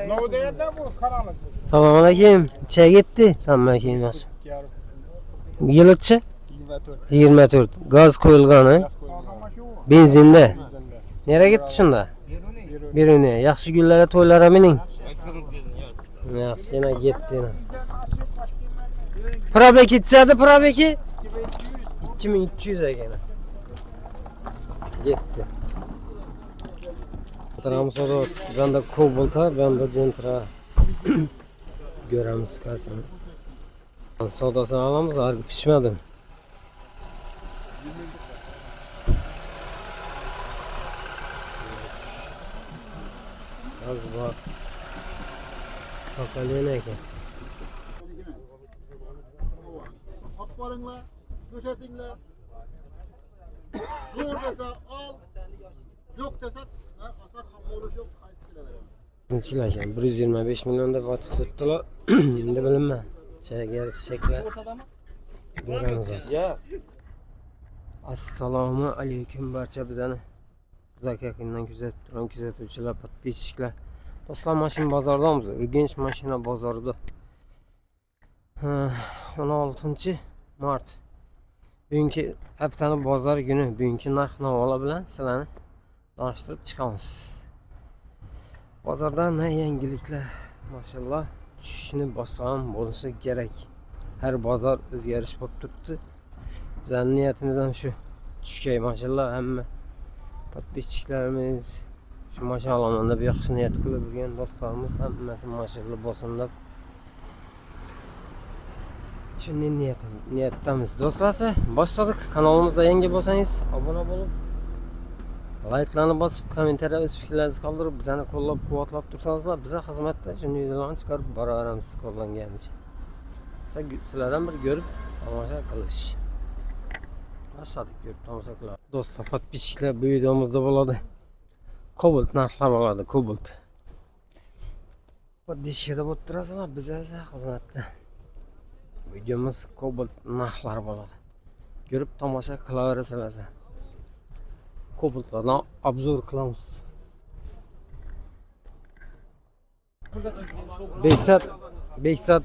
Ne değerden bu karanlık bu? Selamünaleyküm. Çay gitti. Selamünaleyküm nasıl? Yılıtçı? 24. Gaz koyulganı. Benzinde. Nereye gitti şunda? Birine. Yaxşı günlere toylara minin. Yaxşı yine gitti. Probeki içeride probeki. 2300 gene. Gitti. Tramsoro ben de Kobolt'a ben de Centra göremiz kalsın. Sodası alamız argı pişmedi. Az bak. Bakalım ne ki? Akbarınla, döşetinle. Zor dese al, yok dese atak hamuru yok, kayıt verelim. Çilaken 125 milyon da vatı tuttular. Şimdi bilinme. Geri çiçekler. Göremiz. Assalomu alaykum barcha bizani uzak yaqindan kuzatuvchilar, podpisчиклар. Do'stlar, mashina bozordamiz. Urganch mashina bozorida. 16 mart. Bugungi haftaning bozor kuni, bugungi narx-navolar bilan sizlarni tanishtirib chiqamiz. Bozorda ne yangiliklar? Maşallah tushishni bosam bo'lishi kerak. Her bozor o'zgarish bo'lib turibdi. Bizning niyatimiz ham shu. Tushkay maşallah hamma podpisчикларimiz shu mashina olaman deb yaxshi niyat qilib yurgan do'stlarimiz hammasi maşallah bo'lsin deb shunday niyatdamiz. Do'stlar, boshladik. Kanalimizda yangi bo'lsangiz obuna bo'lib, like'larni bosib, kommentariya o'z fikrlaringizni qoldirib, bizani qo'llab-quvvatlab tursanizlar, biza xizmatda shunday videolarni chiqarib boraveramiz qo'llanganicha. Sizlardan bir ko'rib tomosha qilish. Boshladik, ko'rib tomosha qilamiz. Do'stlar, podpisчиклар bu videomizda bo'ladi. Cobalt narxlar bo'ladi, Cobalt. Podpисчикda bo'lib turasizlar, biza xizmatda. Videomuz Cobalt narxlari bo'ladi. Ko'rib tomosha qilaverasizlar. Kobaltlardan obzor qilamiz. Beksat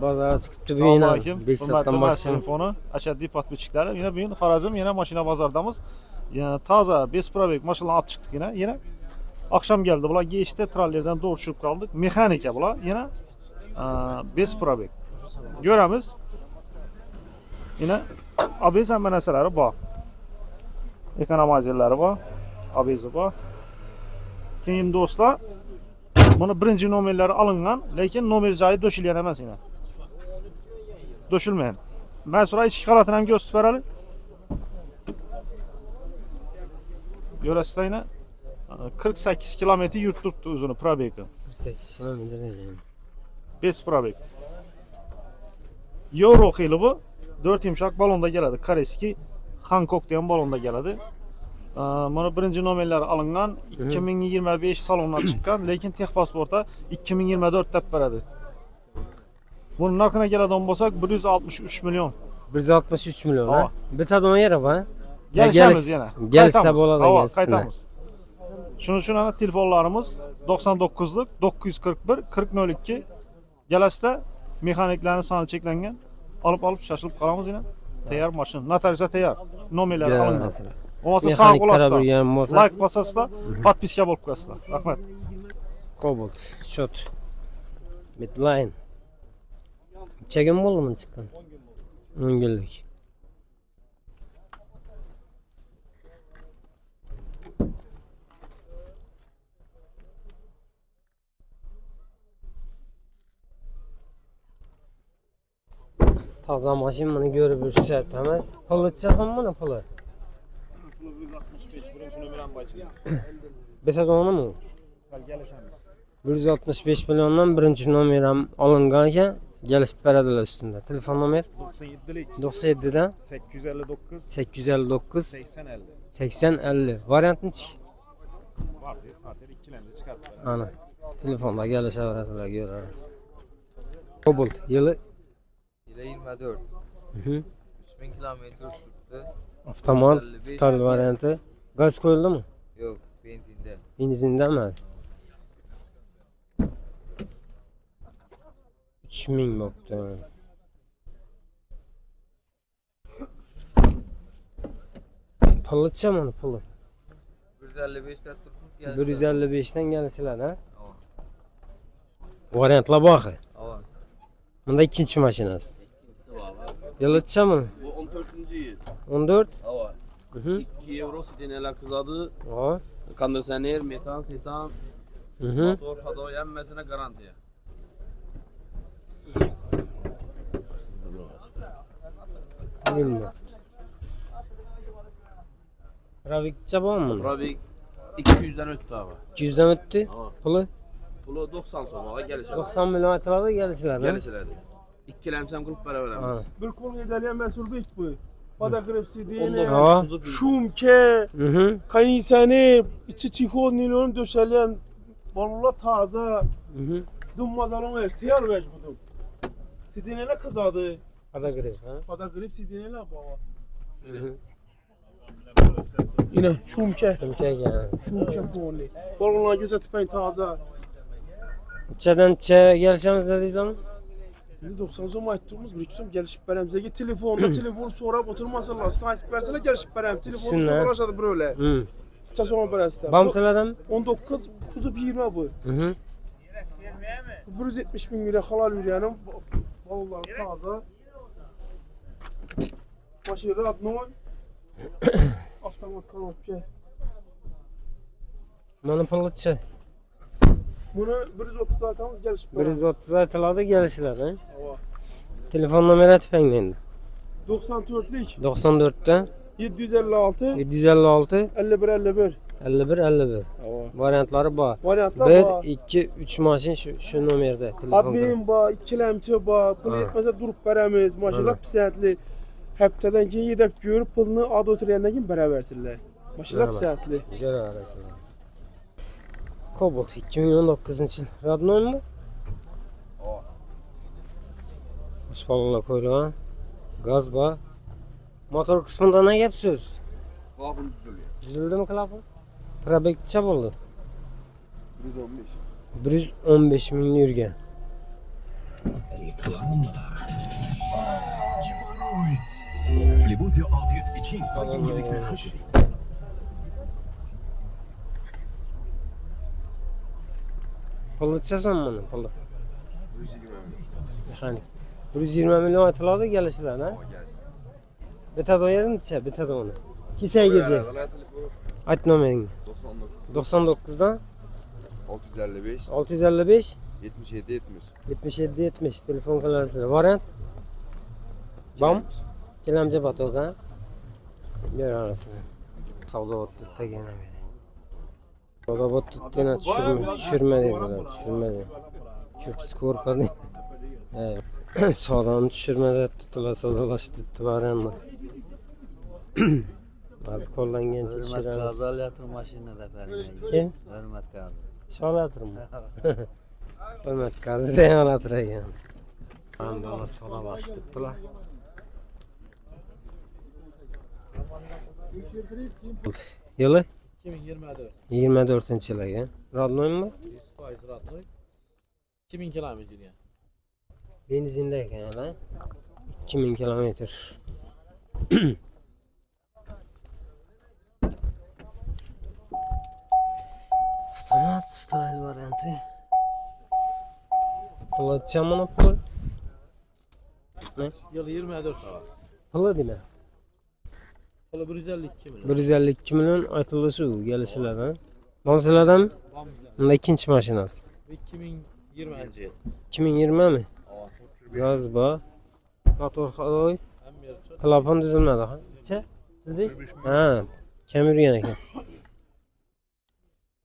bozorga chiqibdi bu yana. Beksatdan telefonu ashaddiy podpisчиклari. Yana bugun Xorazm yana mashina bozordamiz. Yana toza besprobek mashinalarni olib chiqdik yana. Akşam geldi bular geçti, trallerden doğru çıkıp kaldık. Mexanika bular yana besprobek. Göremiz. Yine ABS meneseleri var. Ekonomizerleri var. ABS'i var. Keyin dostlar, bunu birinci nomerleri alıngan, lekin nomer joyi döşülgen emas yine. Döşülmeyen. Ben sonra iç şikalatını hem gösterip verelim. Göresiz yine 48 kilometre yurtturdu uzunu probeki. 48 kilometre yani. 5 probek. Euro xili bu. 4 yumşak balonda geladi. Kareski Hancock diyen balonda geladi. Mana birinci nomerleri alıngan 2025 salondan çıkan, lekin tek pasporta 2024 deb beradi. Bunun narxına geladigan bo'lsak 163 milyon. 163 milyon ha. Bitta dona yer var. Gelişemiz yana. Gelsa bo'ladi gelsin. Qaytamiz. Şunu telefonlarımız 99'lık 941 4002. Gelasida mexaniklarning soni cheklangan. Alıp şaşılıp qalamiz yine. Tayyor maşın. Notariusga tayyor. Nomerlari alingan. Olmasa sağ qolasizlar. Like bosasizlar, podpiska bo'lib qo'yasizlar. Rahmat. Cobalt, shot. Midline. Chegim bo'ldimi chiqqan? 10 kunlik. Taza mashinani ko'rib yurishar emas. Pul ichasanmi buni puli? Puli 165, birinchi nomer ham bor ichida. Besadonimi? Sal gelişamiz. 165 milyondan birinchi nomer ham olingan ekan, kelishib beradilar ustunda. Telefon nomer 97'lik 97 dan 859 859 80 50. 80 50. Variantnichi? Var diye saatler ikilendi çıkarttı. Ana. Telefonda gelişeverasizlar, görürüz. Cobalt yılı 24. Hı. 3000 kilometre tuttu. Avtomat stal variantı. Gaz koyuldu mu? Yok, benzinde. Benzinde mi? 3000 bo'pti. Pulcha mana puli. 155 'dan turibmiz, kelishadi. 155 dan kelishiladi, ha? Variantlar bor. Ava. Bunda ikkinchi mashinasi. İkincisi var. Yıllıtça mı? Bu 14. yıl. 14. Hava. Hı hı. 2 euro sideneler kızadı. O. Kondisyoner, metan, setan, Hı hı. motor, hado yenmesine garantiye. Bilmiyorum. Ravikça var mı? Trafik 200'den öttü abi. 200'den öttü. Ava. Pulu Pulu 90 sonra gelişler. 90 milyon atladı gelişler. Gelişler. İki lemsem grup beraber Ha. vermiş. Bir kol medalya mesul bit bu. Pada grepsi diyene. Ha. Şumke, Hı hı. kanisane, içi çiko nilon döşelen. Vallahi taze. Hı hı. Dum mazalon ihtiyar vec budum. Sidinele kızadı. Ada grip ha. Pada grep sidinele baba. Hı hı. Yine şumke. Şumke gel. Şumke boli. Vallahi göze tıpayın taze. Çeden çe gelişemiz dediğiniz zaman. Biz 90 zom aytdığımız bir ikisum gelişip beremizde telefonda telefonu sorap oturmasınlar. Aslında aytıp versene gelişip berem. Telefonu Üstüne. soraşadı böyle. Hı. Çasoma bereste. Bamsıladım. 19 kuzup 20 bu. Hı hı. 170 bin lira halal yürüyenim. Vallahi taze. Maşini radnon. Avtomat kanopke. Bana pulça. Bunu 130 zatenimiz gelişip berem. 130 atladı gelişler ha. Hava. Telefon numarası tüpenglendi. 94'lik 94'te 756 756 51 51. 51 51. Hava. Variantları var. Variantlar 1 2 3 maşin şu numerde telefonda. Admin ba, ikilemçi ba, pul Ha. yetmese durup beremiz. Maşallah Ana. pisatli. Hepteden keyin yedip görüp pulunu ad oturyandan keyin berabersinler. Maşallah Ana. pisatli. Gör arasında. Cobalt 2019 yıl. Radnon mu? Uspalala koyla. Gaz ba. Motor kısmında ne gap söz? Babın düzülüyor. Düzüldü mü klapı? Probek çap oldu. 115. 115 bin yürgen. لمدة أعطيس إتشين فايتين جدك نحشري Pılı çasan bunu pılı. Mekanik. 120 milyon atladı gelişler ha. Betado yerin içe, betado onu. Kiseye gece. Aç numarini. 99'dan 655 655 77 70. 77 70 telefon klasları. Variant. Bam. Kelamca batoga. Gör arasını. Savda bot tuttu gene beni. Savda bot tuttuğuna düşürme dediler. Düşürmedi. Köpüsü korkadı. Evet. Savdanı düşürmedi tuttular. Savdalaştı tuttular yanına. Az koldan genç Hürmet işler. Gazi yatır maşinine de vermeyin. Kim? Hürmet Gazi. Şöyle atırım. Hürmet Gazi de anlatır yani. Bana sola başlattılar. Yılı? 2024 24. yıla ya. Radnoyun mu? 100% ratlı 2000 kilometre yani. Benzindeyken yani. 2000 kilometre. Автомат style variantı. Pılatacağım ona pılı. Yıl 24 var. Pılı değil mi? Valla 152 milyon. 152 milyon atılışı o gelişilerden. Mamsılardan bunda ikinci maşinası. 2020 yıl. 2020 mi? Gaz ba. Motor hadoy. Hem yer çok. Klapon düzülmedi ha. Çe? 35? Ha. Kem yürüyen eken.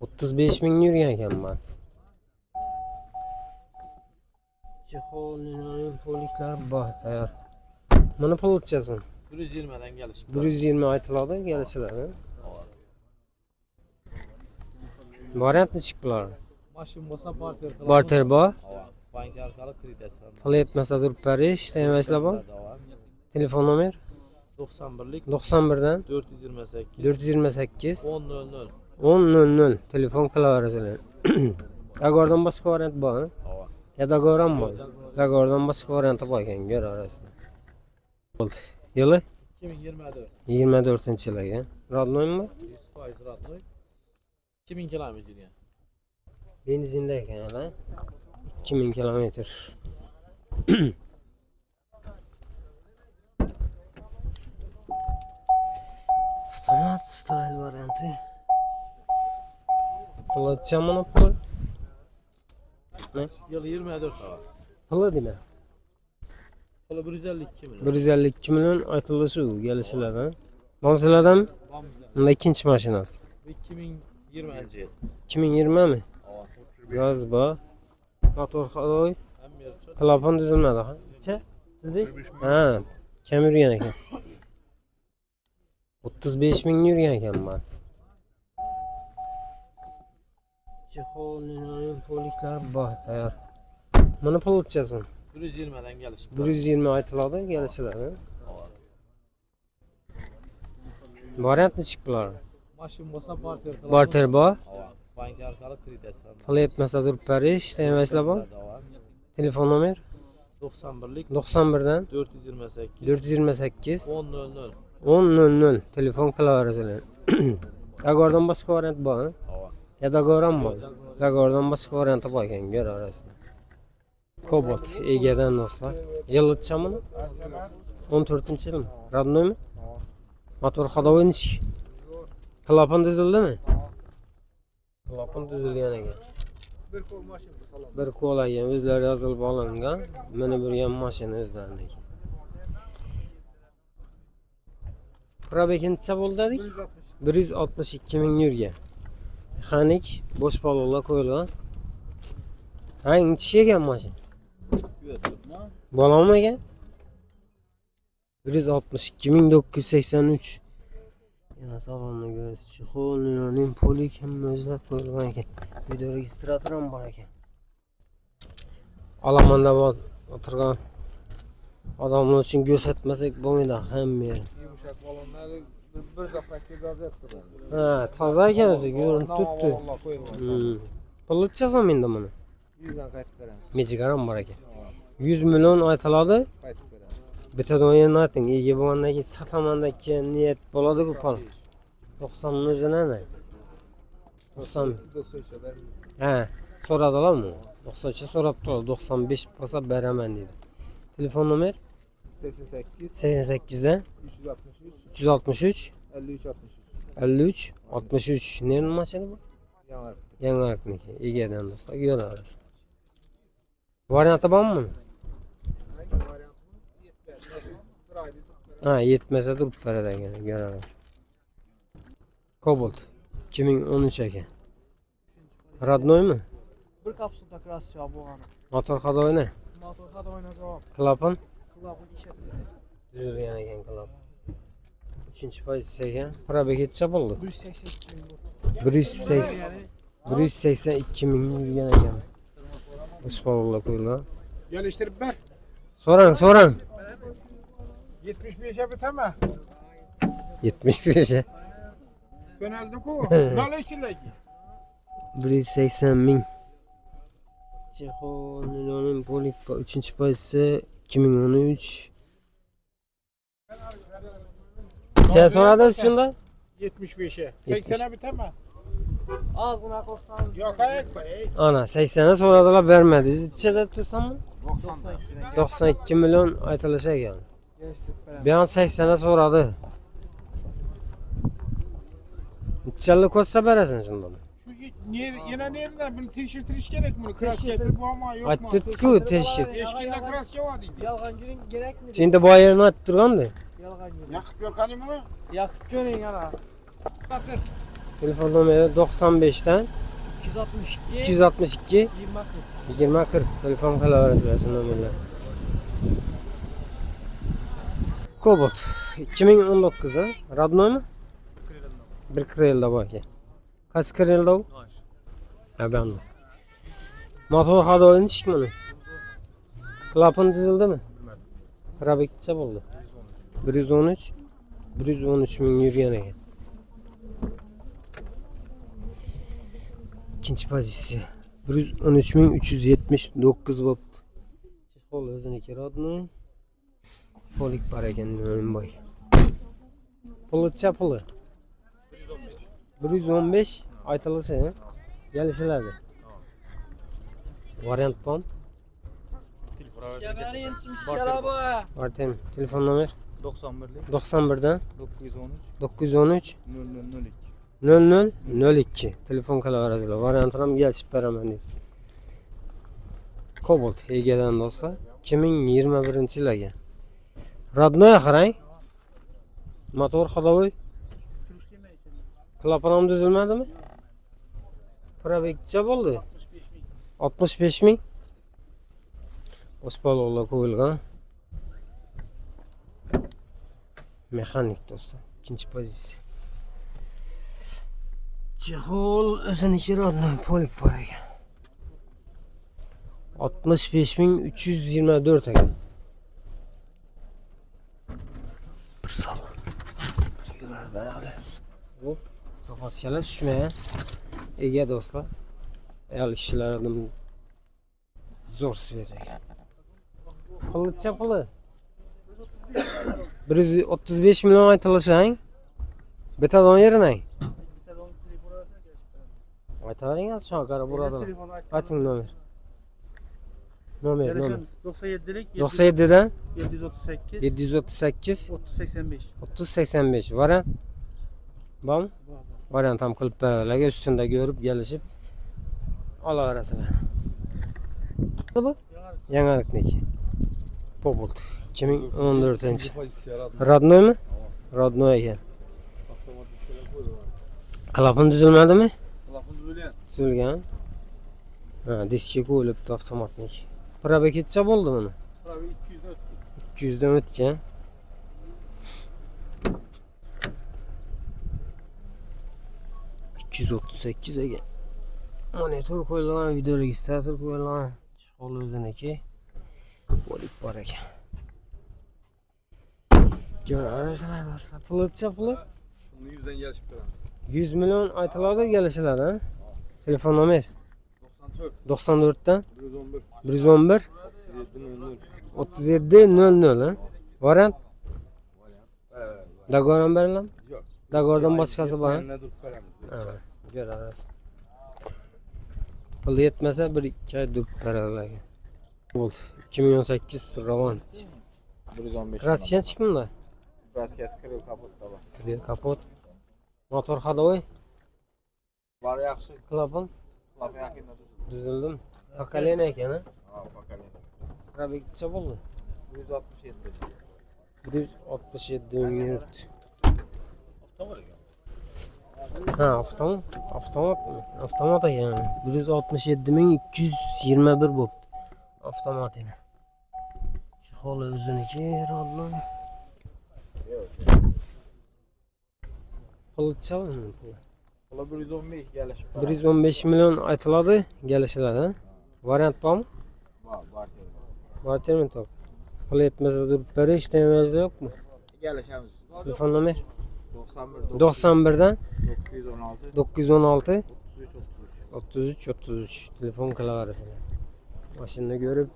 35 bin yürüyen eken ben. Çikolinin polikler bah tayar. Bunu pul uçacaksın. 120'den geliş. 120 aytıladı gelişilerden. Variant ne çıktılar? Maşın basa barter. Barter ba. Bank arkalı kredi. Pul yetmezse durup periş. Temesle ba. Telefon numer 91'lik 91'den 428 428 1000. 1000 telefon kılaverseler. Agordan başka variant ba. Ya da Goran boy. Dagordan başka variantı var ekan, gör arasında. Oldu. Yılı 2024. 24 yıl ekan. Radnoy mu? 100% Radnoy. 2000 kilometre dünya. Benzinde ekan hala. 2000 kilometre. Автомат style variantı. Pılı çamına pılı. Ne? Yılı 24 var. Pılı değil mi? Kola 152 milyon. 152 milyon aytılışı o gelişilerden. Mamsilerden bunda ikinci maşinası. 2020 yıl. 2020 mi? Ava. Gaz bağ. Motor kadoy. Hem yer çok. Klapan düzülmedi ha. Çe? 35? Ha. Kem yürüyen eken. 35 bin yürüyen eken var. Çikolinin polikler bah tayar. Bunu pul uçacaksın. 120'den geliş. 120 aytıladı gelişiler. Variant ne çıktılar? Maşın bosa parter. Barter bağ. Ava. Bank arkalı kredi. Pul etmese durup periş. Temesle bağ. Telefon numara 91'lik 91'den 428 428 1000. 1000 telefon kılaverseler. Dagordan başka variant bağ. Ava. Ya da Goran boy. Dagordan başka variantı bağ ekan, gör arasında. Cobalt Ege'den dostlar. Yılı çamını 14 yıl mı? Radnoy mu? Motor hadovoy nechik? Klapan düzüldü mü? Klapan düzülgan ekan. Bir kol maşin bu salon. Bir kola ekan, o'zlari yozilib olingan. Mana bir ham mashina o'zlariniki. Probegi necha bo'ldi dedik? 162 ming yurgan. Mexanik bosh palonlar qo'yilgan. Hang necha ekan mashina? Bolam ekan? 162.983. Yana salonni ko'rasiz. Chexolning polik ham o'zlab qo'yilgan ekan. Video registrator ham bor ekan. Alamanda o'tirgan odamlar uchun ko'rsatmasak bo'lmaydi hamma. Yumuşak balonları bir zapakta gaz ettiler. Ha, toza ekan o'zi, ko'rinib turibdi. Allah koyulmaz. Pulcha so'menda buni. 100'den qaytib beramiz. Mejigaram bor ekan. 100 million aytiladi. Qaytib beramiz. Bittadan yana ayting, ega bo'lgandan keyin satamandan keyin niyat bo'ladi-ku pul. 90 ni o'zini ana. 90. 93'e ver. Ha, so'radilarmi? 93 so'rab turadi, 95 bo'lsa beraman dedi. Telefon nomer 88 88 dan 363 363 53 63. 53 63. Nerede mashina bu? Yanar. Yangarniki. Egedan do'stlar, ko'ramiz. Varianti bormi? Ha, yetmasa turib beradi ekan, ko'ramiz. Cobalt 2013 ekan. Radnoy mi? Bir kapsulda krasya bu ana. Motor hadovoy ne? Motor hadovoyna javob. Klapan Klapın ishlatiladi. tuzilgan ekan klapan. 3-pozitsiya ekan. Probeg necha bo'ldi? 182 ming. 182 ming yurgan ekan. Uspavullar qo'yilgan. Geliştirip ver. So'rang. 75'e biteme. 75 e. Yöneldik o. Nala içindeki. 180 ming. Chexolning polik 3-pozitsiya 2013. Necha so'radingiz shunda? 75'e. 80'e biteme. Ağzına korksanız. Yok ayak be. Ana 80'e so'radilar, bermadi. Biz ichida tursammi? 92'den 92 milyon aytilishi ekan. geliştirip beramiz. Bir an 80'e so'radi. Nechalik ko'rsa berasan shundan? Şu yine nereden bunu teşhir gerek mi? Kras getir bu ama yok mu? Aytdi-ku teşhir. Eşkinde kras var deydi. Yalgancının gerek mi? Şimdi bu yerini aytib turgandi. Yalgancının. Yakıp yok hani bunu? Yakıp görün yana. Bakır. Telefon nomeri 95'ten 262. 262 20 40. 20 40. Telefon qilaverasizlar shu nomerlar. Cobalt 2019 ha? Radnoy mi? Bir krelda bor ekan. Qaysi krelda u? Ha, ben. Motor hadovoy nechik buni? Klapan dizildimi? Probeg necha bo'ldi? 113 ming yurgan ekan. İkinci pozitsiya. 113.379 bo'pti. Chexol o'ziniki rodnoy. Polik bor ekan Mo'minboy. Pulcha puli. 115 aytilishi kelishiladi. Variant bor. Vartem telefon nomer 91 dan 913 0002 telefon qilaverasizlar. Variantini ham yechib beraman deydi. Cobalt egadan do'stlar 2021 yil ekan. Родной qarang. Motor ходовой. Klapan ham tuzilmadimi? Probekcha bo'ldi. 65 ming. Ospalovlar qo'yilgan. Mexanik do'stlar. Ikkinchi pozitsiya. Chexol o'ziniki rodnoy polik bor ekan. 65.324 ekan. Bir salon. Hop, zapaskalar tushmagan. Ega do'stlar. Ayol ishchilardan zo'r svet ekan. Pulcha puli. 135 million aytilishang. Betadon yerinang. Aytavering az shokara bo'ladi. Ayting nomer. Nomer. 97 dan 738 3085 variant. Bom. Variant ham qilib beradilar. Ustunda ko'rib kelishib olaverasizlar. Bu yangilikniki. Cobalt 2014. Rodnoymi? Rodnoy ekan. Klapan tuzilmadimi? Tuzilgan. Ha, diski qo'yilibdi avtomatnik. Probeketcha bo'ldi buni. 200 dan o'tgan. $238 ekan. Monitor qo'yilgan, video registrator qo'yilgan. Chexol o'ziniki. Polik bor ekan. Ko'rasizlar do'stlar. Pulcha puli. Shuni 100 dan kelishib beramiz. 100 million aytiladi kelishiladi, ha? Telefon nomer 94 dan 111 3700 ha? Variant? Dagoram beriladi? Yo'q. Dagordan boshqasi bor, ha? Ha, ko'rasiz. Pul yetmasa 1-2 oy durib beradilar. Bo'ldi. 2018 ravon. 115. Kraska chiqimda? Kraskasi kirib kapotda bor. Kapot. Motor ходовой. Bor yaxshi. Klapan Klapan yaqinda tuzildi. tuzildim. Pakalena ekan, ha? Ha, pakalenda. Probekcha bo'ldi. 167. 167 ming yuribdi. Ha, avtomat ekan. 167.221 bo'pti. Avtomat yana. Chexol o'ziniki rodnoy. Pulcha mi? Pula 115 kelishib. 115 million aytiladi, kelishiladi, ha? Variant bormi? Bor. Variant top. Pul yetmasa durib berish demaysiz yo'qmi? Kelishamiz. Telefon nomer 91 91 dan 916 916 33 telefon qilaverasizlar. Mashinani ko'rib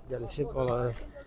kelishib olaverasizlar.